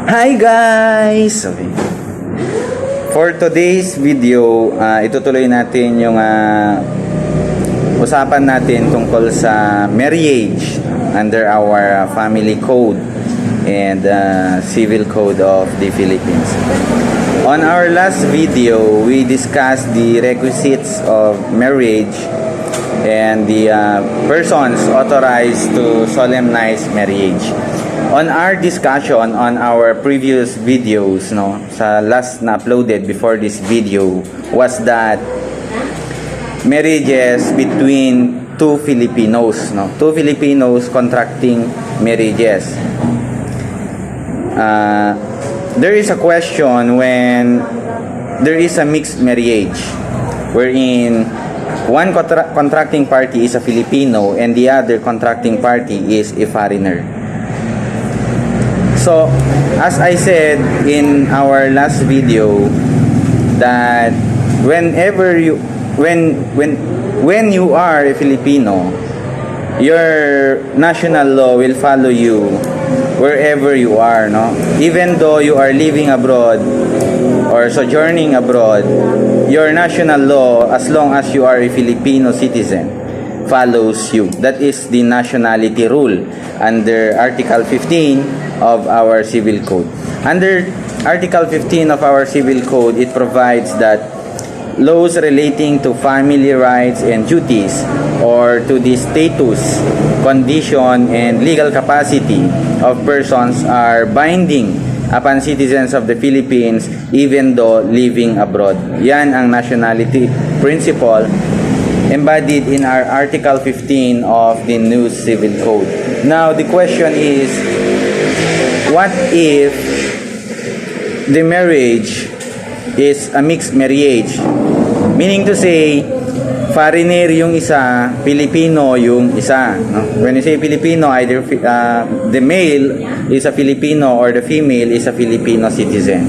Hi guys! Okay. For today's video, itutuloy natin yung usapan natin tungkol sa marriage under our family code and civil code of the Philippines. On our last video, we discussed the requisites of marriage and the persons authorized to solemnize marriage. On our discussion on our previous videos, sa last na uploaded before this video, was that marriages between two Filipinos, two Filipinos contracting marriages. There is a question when there is a mixed marriage wherein one contracting party is a Filipino and the other contracting party is a foreigner. So, as I said in our last video, that when you are a Filipino, your national law will follow you wherever you are, even though you are living abroad or sojourning abroad, your national law, as long as you are a Filipino citizen, follows you. That is the nationality rule under Article 15 of our Civil Code. Under Article 15 of our Civil Code, it provides that laws relating to family rights and duties or to the status, condition, and legal capacity of persons are binding upon citizens of the Philippines even though living abroad. Yan ang nationality principle embodied in our Article 15 of the new Civil Code. Now, the question is, what if the marriage is a mixed marriage? Meaning to say, foreigner yung isa, Filipino yung isa. When you say Filipino, either the male is a Filipino or the female is a Filipino citizen.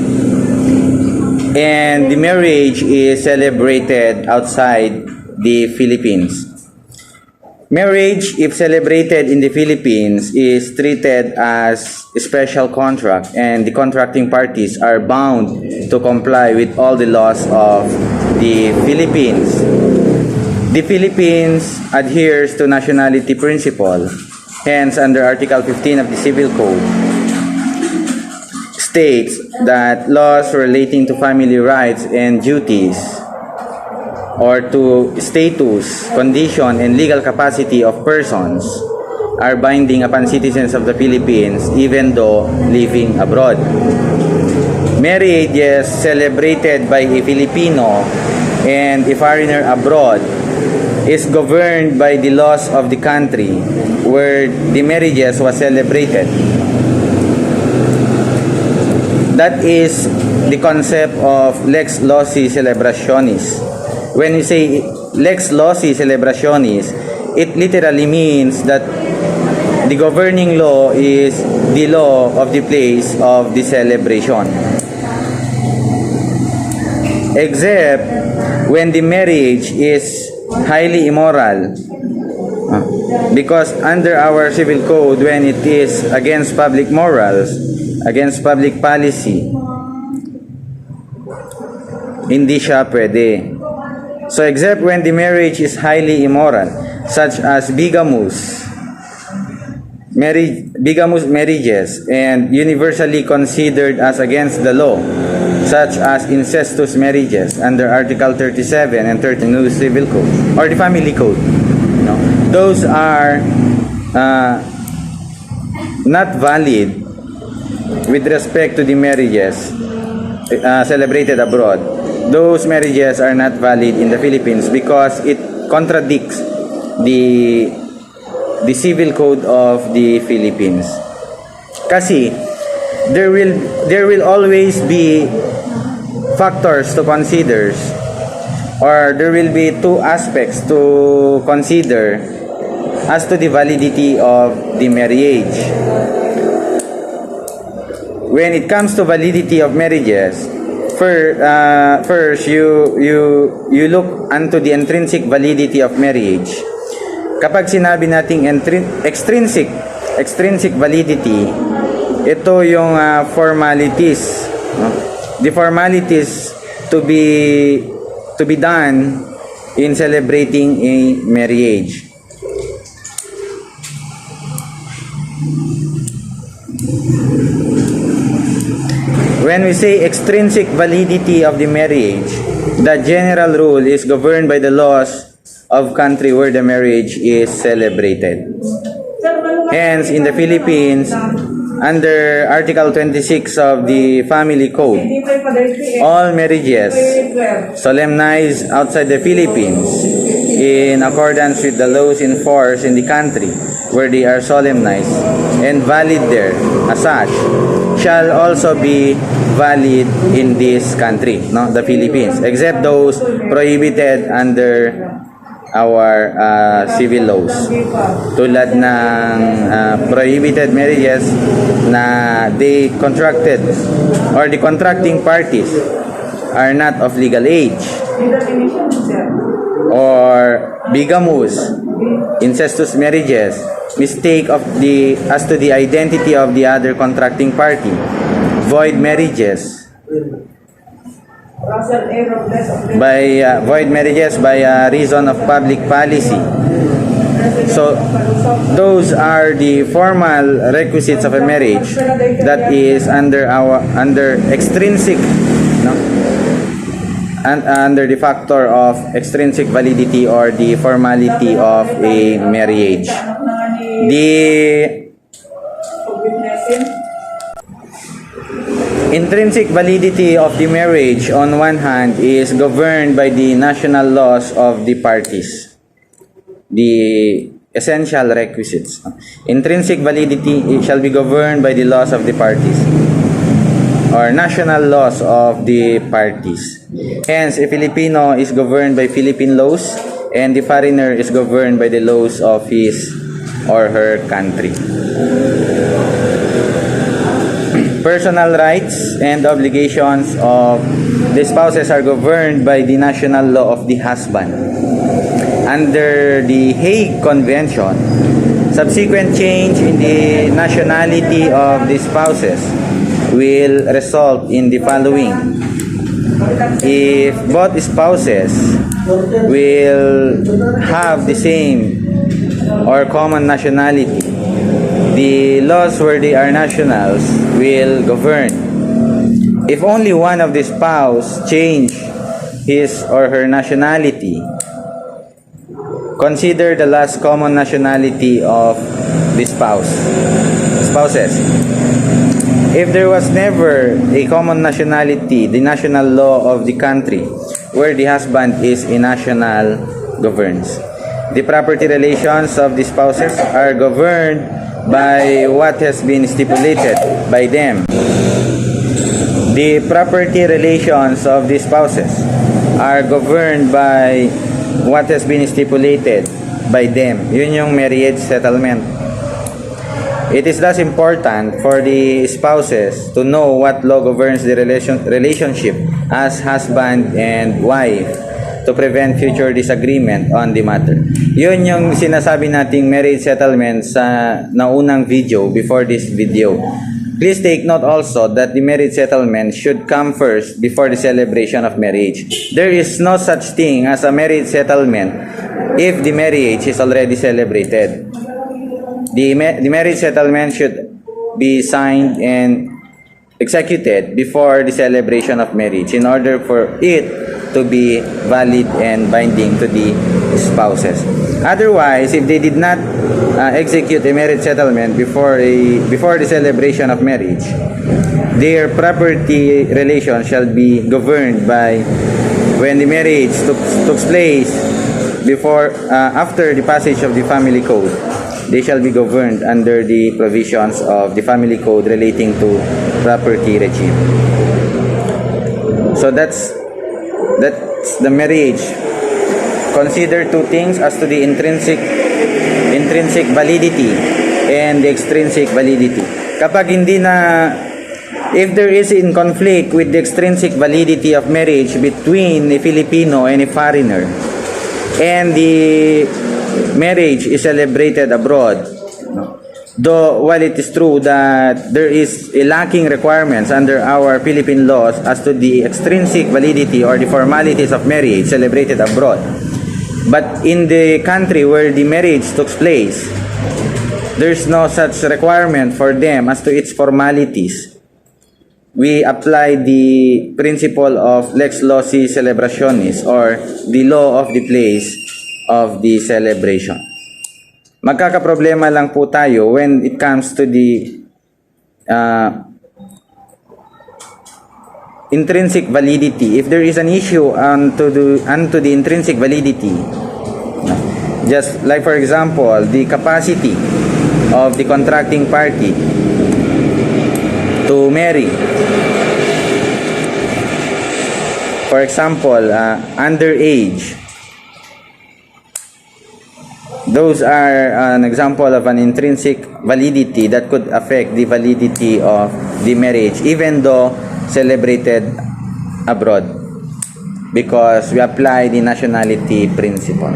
And the marriage is celebrated outside the Philippines. Marriage, if celebrated in the Philippines, is treated as a special contract, and the contracting parties are bound to comply with all the laws of the Philippines. The Philippines adheres to nationality principle, hence under Article 15 of the Civil Code, states that laws relating to family rights and duties or to status, condition, and legal capacity of persons are binding upon citizens of the Philippines even though living abroad. Marriage is celebrated by a Filipino and a foreigner abroad is governed by the laws of the country where the marriages was celebrated. That is the concept of lex loci celebrationis. When you say lex loci celebrationis, it literally means that the governing law is the law of the place of the celebration. Except when the marriage is highly immoral. Because under our civil code, when it is against public morals, against public policy, hindi siya pwede. So except when the marriage is highly immoral, such as bigamous marriages and universally considered as against the law, such as incestuous marriages under Article 37 and 30 new Civil Code or the Family Code. Those are not valid with respect to the marriages celebrated abroad. Those marriages are not valid in the Philippines because it contradicts the civil code of the Philippines. Kasi there will always be factors to consider, or there will be two aspects to consider as to the validity of the marriage. When it comes to validity of marriages, first you look unto the intrinsic validity of marriage. Kapag sinabi nating extrinsic validity, ito yung formalities, no? The formalities to be done in celebrating a marriage. When we say extrinsic validity of the marriage, the general rule is governed by the laws of country where the marriage is celebrated. Hence, in the Philippines, under Article 26 of the Family Code, all marriages solemnized outside the Philippines in accordance with the laws in force in the country where they are solemnized and valid there as such shall also be valid in this country, no, the Philippines, except those prohibited under our civil laws. Tulad ng prohibited marriages na they contracted or the contracting parties are not of legal age, or bigamous, incestuous marriages, mistake of the as to the identity of the other contracting party, void marriages by reason of public policy. So those are the formal requisites of a marriage that is under extrinsic, no, and under the factor of extrinsic validity or the formality of a marriage. The intrinsic validity of the marriage on one hand is governed by the national laws of the parties, the essential requisites. Intrinsic validity shall be governed by the laws of the parties or national laws of the parties. Hence, a Filipino is governed by Philippine laws and the foreigner is governed by the laws of his or her country. Personal rights and obligations of the spouses are governed by the national law of the husband. Under the Hague Convention, subsequent change in the nationality of the spouses will result in the following. If both spouses will have the same or common nationality, the laws where they are nationals will govern. If only one of the spouse change his or her nationality, consider the last common nationality of the spouses. If there was never a common nationality, the national law of the country where the husband is a national governs. The property relations of the spouses are governed by what has been stipulated by them. The property relations of the spouses are governed by what has been stipulated by them. Yun yung marriage settlement. It is thus important for the spouses to know what law governs the relationship as husband and wife to prevent future disagreement on the matter. Yun yung sinasabi nating marriage settlement sa naunang video before this video. Please take note also that the marriage settlement should come first before the celebration of marriage. There is no such thing as a marriage settlement if the marriage is already celebrated. The marriage settlement should be signed and executed before the celebration of marriage in order for it to be valid and binding to the spouses. Otherwise, if they did not execute a marriage settlement before the celebration of marriage, their property relation shall be governed by when the marriage took place after the passage of the family code. They shall be governed under the provisions of the family code relating to property regime. So that's the marriage. Consider two things as to the intrinsic validity and the extrinsic validity. Kapag if there is in conflict with the extrinsic validity of marriage between a Filipino and a foreigner, and the marriage is celebrated abroad, Though while it is true that there is a lacking requirements under our Philippine laws as to the extrinsic validity or the formalities of marriage celebrated abroad, but in the country where the marriage took place, there's no such requirement for them as to its formalities. We apply the principle of lex loci celebrationis, or the law of the place of the celebration. Magkakaproblema lang po tayo when it comes to the intrinsic validity. If there is an issue onto the intrinsic validity, just like for example, the capacity of the contracting party to marry. For example, underage. Those are an example of an intrinsic validity that could affect the validity of the marriage, even though celebrated abroad, because we apply the nationality principle.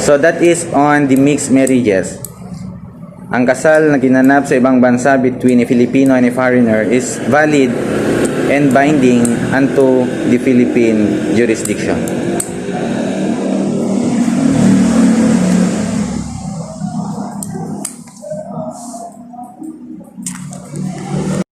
So that is on the mixed marriages. Ang kasal na ginanap sa ibang bansa between a Filipino and a foreigner is valid and binding unto the Philippine jurisdiction.